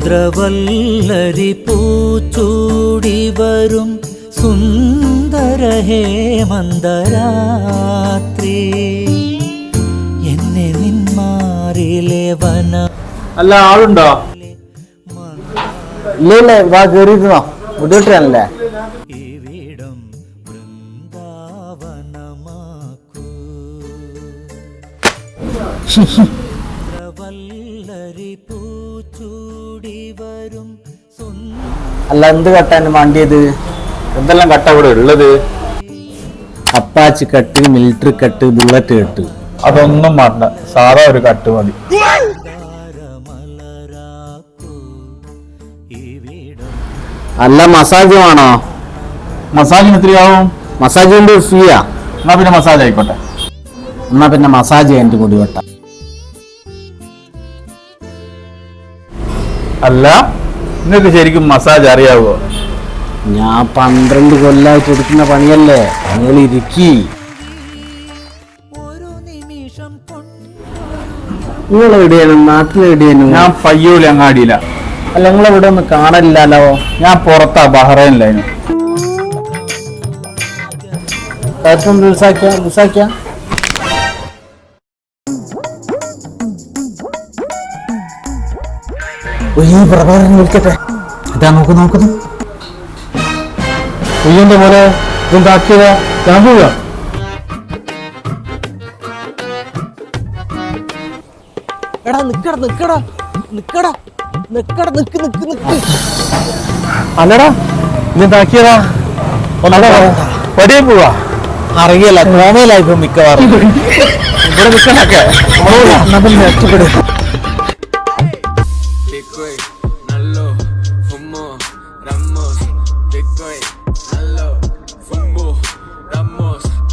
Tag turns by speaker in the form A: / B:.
A: ചന്ദ്രവല്ലരി പൂച്ചൂടി വരും സുന്ദര ഹേമന്തരാത്രി എന്നെ നിന്മാറിലെ വന.
B: അല്ല ആളുണ്ടോ?
C: ഇല്ല വാ കേറിയിരുന്നോ, ബുദ്ധിമുട്ടാണല്ലേ.
A: ഇവിടം വൃന്ദാവനമാക്കൂ. ചന്ദ്രവല്ലരി പൂച്ചൂടി വരും.
C: അല്ല എന്ത് കട്ടാണ് മാണ്ടിയത്?
B: എന്തെല്ലാം കട്ട ഇവിടെ ഉള്ളത്?
C: Apache cut, military cut, bullet cut.
B: അതൊന്നും വേണ്ട, സാധാ ഒരു കട്ട് മതി.
C: അല്ല മസാജ് വേണോ?
B: മസാജിന് എത്രയാവും?
C: മസാജിന്റെ ഫ്രീയാ.
B: എന്നാ പിന്നെ മസാജ് ആയിക്കോട്ടെ.
C: എന്നാ പിന്നെ മസാജ് എന്റെ മുടി വെട്ട.
B: അല്ല നിങ്ങൾക്ക് ശരിക്കും മസാജ് അറിയാവോ?
C: ഞാൻ 12 കൊല്ലായിട്ട് എടുക്കുന്ന പണിയല്ലേ, നിങ്ങൾ ഇരിക്കി. നിങ്ങളെവിടെയാണ്? നാട്ടിലെവിടെയാണ്?
B: ഞാൻ പയ്യൂലി അങ്ങാടിയില്ല.
C: അല്ല നിങ്ങളെവിടെ ഒന്നും കാണലില്ലല്ലോ.
B: ഞാൻ പുറത്താ, ബഹ്റൈനിലായിരുന്നു.
C: പ്രഭാകരൻ വിളിക്കട്ടെ. ഇതാ നോക്കുന്നു
B: കുയ്യന്റെ പോലെ ഇതെന്താക്കിയതാ? ഞാൻ പോവാ.
C: എടാ നിക്കടാ.
B: അല്ലടാ ഇതെന്താക്കിയതാ? പടിയെ പോവാ.
C: അറിയില്ല, കോമയിലായിപ്പോ മിക്കവാറും.
B: ഇവിടെ നിൽക്കണൊക്കെ
C: രക്ഷപ്പെടും.
D: Bitcoin, Nalo, Fumo, Ramos, Bitcoin.